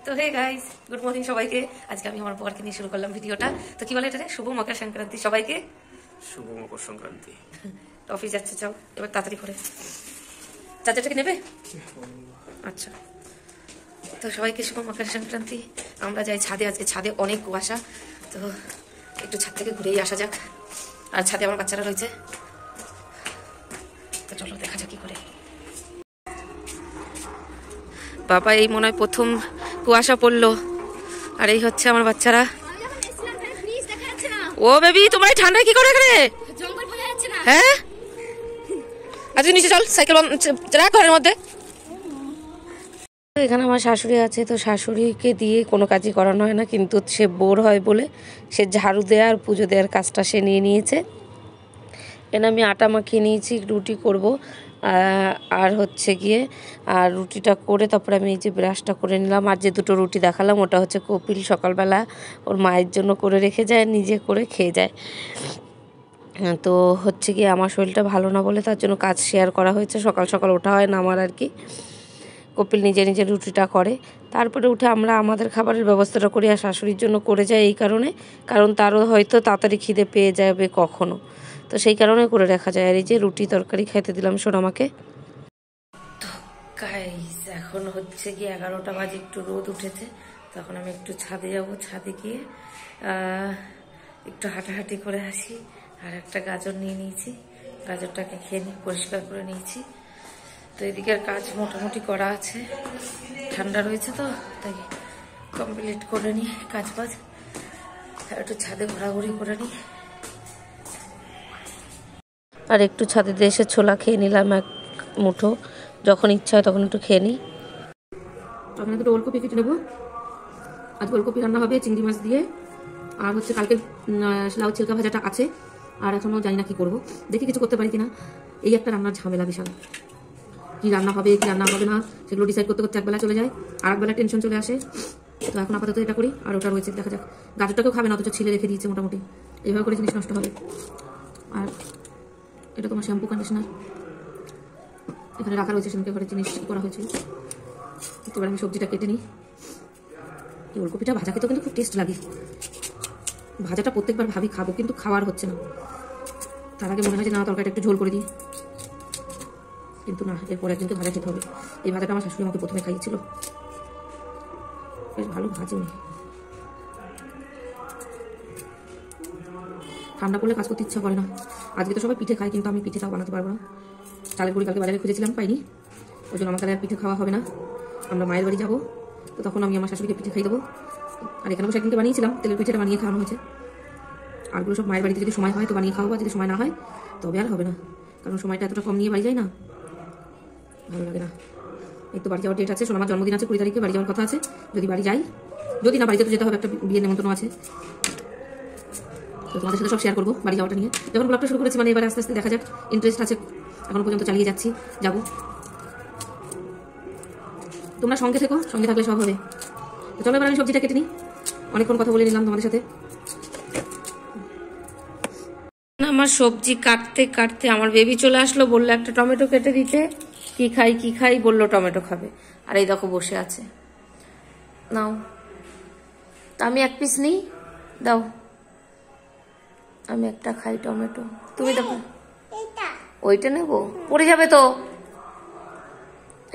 তো hey guys, good morning সবাইকে। আজকে আমি আমার বরকে নিয়ে শুরু করলাম ভিডিওটা। তো কি বলে এটা, শুভ মকর সংক্রান্তি সবাইকে। শুভ মকর সংক্রান্তি। অফিস যাচ্ছে, চাও এবার তাড়াতাড়ি করে চার্জারটাকে নেবে। আচ্ছা, তো সবাইকে শুভ মকর সংক্রান্তি। আমরা যাই ছাদে, আজকে ছাদে অনেক কুয়াশা, তো একটু ছাদ থেকে ঘুরেই আসা যাক। আর ছাদে আমার বাচ্চারা রয়েছে, তো চলো দেখা যাক কি করে। বাবা, এই মনে হয় প্রথম কুয়াশা পড়লো, আর এই হচ্ছে আমার বাচ্চারা। ও বেবি, তোমার ঠান্ডায় কি করে এখানে? হ্যাঁ, আজকে নিচে চল, সাইকেল রাখ ঘরের মধ্যে। এখানে আমার শাশুড়ি আছে, তো শাশুড়িকে দিয়ে কোনো কাজই করানো হয় না, কিন্তু সে বোর হয় বলে সে ঝাড়ু দেওয়া আর পুজো দেওয়ার কাজটা সে নিয়ে নিয়েছে। এখানে আমি আটা মাখিয়ে নিয়েছি, রুটি করব। আর হচ্ছে গিয়ে আর রুটিটা করে তারপরে আমি এই যে ব্রাশটা করে নিলাম। আর যে দুটো রুটি দেখালাম ওটা হচ্ছে কপিল সকালবেলা ওর মায়ের জন্য করে রেখে যায়, নিজে করে খেয়ে যায়। তো হচ্ছে গিয়ে আমার শরীরটা ভালো না বলে তার জন্য কাজ শেয়ার করা হয়েছে। সকাল সকাল ওঠা হয় না আমার আর কি। কপিল নিজে নিজে রুটিটা করে, তারপরে উঠে আমরা আমাদের খাবারের ব্যবস্থাটা করি। আর শাশুড়ির জন্য করে যায় এই কারণে, কারণ তারও হয়তো তাড়াতাড়ি খিদে পেয়ে যাবে কখনো, তো সেই কারণে করে রাখা যায়। আর এই যে রুটি তরকারি খাইতে দিলাম সোনামাকে। তো গাইস, এখন হচ্ছে গিয়ে 11টা বাজে, একটু রোদ উঠেছে। তখন আমি একটু ছাদে যাব, ছাদে গিয়ে একটু হাঁটাহাঁটি করে আসি। আর একটা গাজর নিয়ে নিয়েছি, গাজরটাকে খেয়ে নিই, পরিষ্কার করে নিয়েছি। তো এদিকের কাজ মোটামুটি করা আছে, ঠান্ডা রয়েছে তো তাই কমপ্লিট করে নিই কাজ বাজ। একটু ছাদে ঘোরাঘুরি করে নিই। আর একটু ছাদে এসে ছোলা খেয়ে নিলাম এক মুঠো, যখন ইচ্ছা হয় তখন একটু খেয়ে নিই। তখন দুটো ওলকপি কেটে নেবো। আজ ওলকপি রান্না হবে চিংড়ি মাছ দিয়ে। আর হচ্ছে কালকে লাউ ছিলকা ভাজাটা আছে, আর এখনও জানি না কি করবো, দেখি কিছু করতে পারি কিনা। এই একটা রান্নার ঝামেলা বিশাল, কি রান্না হবে কি রান্না হবে না সেগুলো ডিসাইড করতে করতে একবেলা চলে যায়, আর একবেলা টেনশন চলে আসে। তো এখন আপাতত এটা করি, আর ওটা রয়েছে দেখা যাক। গাজরটাকেও খাবে না, অথচ ছিলে রেখে দিয়েছে মোটামুটি। এইভাবে করে জিনিস নষ্ট হবে। আর এটা তোমার শ্যাম্পু কন্ডিশনার এখানে রাখা রয়েছে, সেদিনকে ঘরে জিনিস করা হয়েছিল। এবার আমি সবজিটা কেটে নিই। এই ওলকপিটা ভাজা খেতেও কিন্তু খুব টেস্ট লাগে। ভাজাটা প্রত্যেকবার ভাবি খাবো, কিন্তু খাওয়ার হচ্ছে না। তার আগে মনে হয় যে না, তরকারিটা একটু ঝোল করে দিই, কিন্তু না, এরপর একদিনকে ভাজা খেতে হবে। এই ভাজাটা আমার শাশুড়ি আমাকে প্রথমে খাইয়েছিল, বেশ ভালো ভাজে উনি। ঠান্ডা পড়লে কাজ করতে ইচ্ছা করে না। আজকে তো সবাই পিঠে খায়, কিন্তু আমি পিঠেটাও বানাতে পারবো না। চালের গুঁড়ি কালকে বাজারে খুঁজেছিলাম, পাইনি। ওই জন্য আমার তাহলে আর পিঠে খাওয়া হবে না। আমরা মায়ের বাড়ি যাবো, তো তখন আমি আমার শাশুড়িকে পিঠে খাই দেবো। আর এখানে বসে একদিনকে বানিয়েছিলাম, তেলের পিঠেটা বানিয়ে খাওয়ানো হয়েছে। আরগুলো সব মায়ের বাড়িতে যদি সময় হয় তো বানিয়ে খাওয়াবো, যদি সময় না হয় তবে আর হবে না, কারণ সময়টা এতটা কম নিয়ে বাড়ি যায় না, ভালো লাগে না। এই তো বাড়ি যাওয়ার ডেট আছে, সোনামার জন্মদিন আছে 20 তারিখে, বাড়ি যাওয়ার কথা আছে। যদি বাড়ি যাই, যদি না বাড়িতে তো যেতে হবে, একটা বিয়ের নেমন্ত্রণ আছে। তো তোমাদের সাথে সব শেয়ার করবো বাড়ি যাওয়াটা নিয়ে। যখন ব্লগটা শুরু করেছি, মানে এবার আস্তে আস্তে দেখা যাক, ইন্টারেস্ট আছে এখনো পর্যন্ত, চালিয়ে যাচ্ছি, যাবো। তোমরা সঙ্গে থেকো, সঙ্গে থাকলে সব হবে। তো চলো এবার আমি সবজিটা কেটে নিই, অনেকক্ষণ কথা বলে নিলাম তোমাদের সাথে। আমার সবজি কাটতে কাটতে আমার বেবি চলে আসলো, বললো একটা টমেটো কেটে দিতে। কি খাই বললো টমেটো খাবে। আর এই দেখো বসে আছে, নাও। আমি এক পিস নিই, দাও। আমি একটা খাই টমেটো, তুমি দেখো। ওইটা নেবো, পড়ে যাবে তো।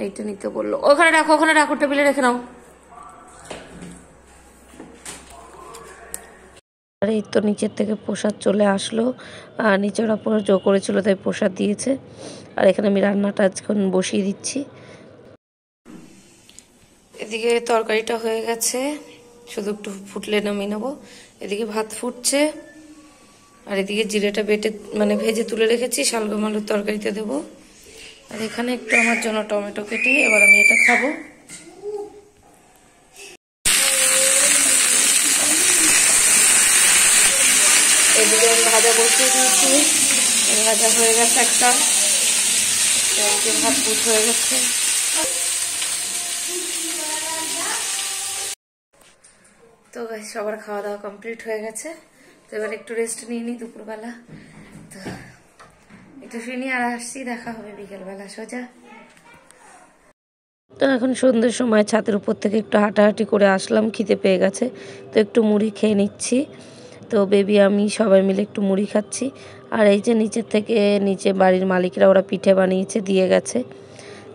এইটা নিতে বললো, ওখানে রাখো, ওখানে রাখো, টেবিলে রেখে নাও। আর এই তো নিচের থেকে প্রসাদ চলে আসলো, আর নিচে ওরা পুরো জো করেছিল তাই প্রসাদ দিয়েছে। আর এখানে আমি রান্নাটা আজকে বসিয়ে দিচ্ছি। এদিকে তরকারিটা হয়ে গেছে, শুধু একটু ফুটলে নামিয়ে নেবো। এদিকে ভাত ফুটছে, আর এদিকে জিরেটা বেটে মানে ভেজে তুলে রেখেছি, শালগম আলুর তরকারিতে দেবো। আর এখানে একটু আমার জন্য টমেটো কেটে এবার আমি এটা খাবো। এদিকে আমি ভাজা বসিয়ে দিয়েছি, ভাজা হয়ে গেছে একটা, ভাত ফুট হয়ে গেছে। তো সবার খাওয়া দাওয়া কমপ্লিট হয়ে গেছে, তো এবার একটু রেস্ট নিয়ে নিই দুপুরবেলা। তো একটু শুয়ে নিয়ে আর আসছি, দেখা হবে বিকেলবেলা সোজা। তো এখন সন্ধ্যের সময় ছাদের উপর থেকে একটু হাঁটাহাঁটি করে আসলাম, খিদে পেয়ে গেছে, তো একটু মুড়ি খেয়ে নিচ্ছি। তো বেবি আমি সবাই মিলে একটু মুড়ি খাচ্ছি। আর এই যে নিচের থেকে নিচে বাড়ির মালিকরা ওরা পিঠে বানিয়েছে, দিয়ে গেছে।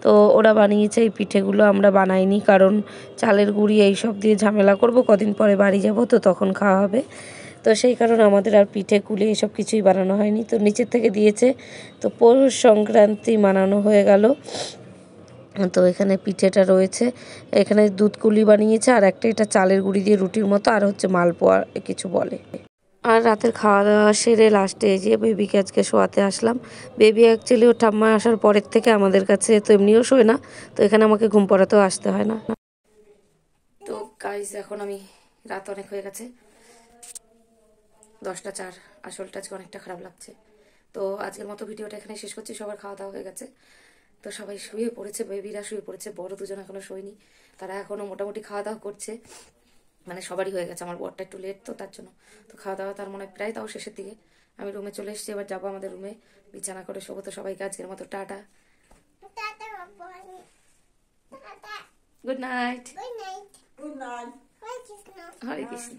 তো ওরা বানিয়েছে এই পিঠেগুলো, আমরা বানাইনি, কারণ চালের গুঁড়ি এইসব দিয়ে ঝামেলা করব, কদিন পরে বাড়ি যাব, তো তখন খাওয়া হবে। তো সেই কারণে আমাদের আর পিঠে কুলি এসব কিছুই বানানো হয়নি। তো নিচের থেকে দিয়েছে, তো পৌষ সংক্রান্তি মানানো হয়ে গেল। তো এখানে পিঠেটা রয়েছে, এখানে দুধ কুলি বানিয়েছে, আর একটা এটা চালের গুঁড়ি দিয়ে রুটির মতো, আর হচ্ছে মালপোয়া কিছু বলে। আর রাতের খাওয়া দাওয়া সেরে লাস্টে যে বেবিকে আজকে শোয়াতে আসলাম। বেবি অ্যাকচুয়ালি ওর ঠাম্মা আসার পরের থেকে আমাদের কাছে তো এমনিও শোয় না, তো এখানে আমাকে ঘুম পড়াতেও আসতে হয় না। তো গাইস এখন আমি, রাত অনেক হয়ে গেছে, 10টা 4, আসলটা আজকে অনেকটা খারাপ লাগছে। তো আজকের মতো ভিডিওটা এখানে শেষ করছি। সবার খাওয়া দাওয়া হয়ে গেছে, তো সবাই শুয়ে পড়েছে, বেবিরা শুয়ে পড়েছে, বড় দুজন এখনো শোয়নি, তারা এখনো মোটামুটি খাওয়া দাওয়া করছে। মানে সবারই হয়ে গেছে, আমার বরটা একটু লেট, তো তার জন্য তো খাওয়া দাওয়া তার মনে হয় প্রায় তাও শেষের দিকে। আমি রুমে চলে এসেছি, এবার যাবো আমাদের রুমে বিছানা করে শোবো। তো সবাইকে আজকের মতো tata, good night, Good night. হরে কৃষ্ণ।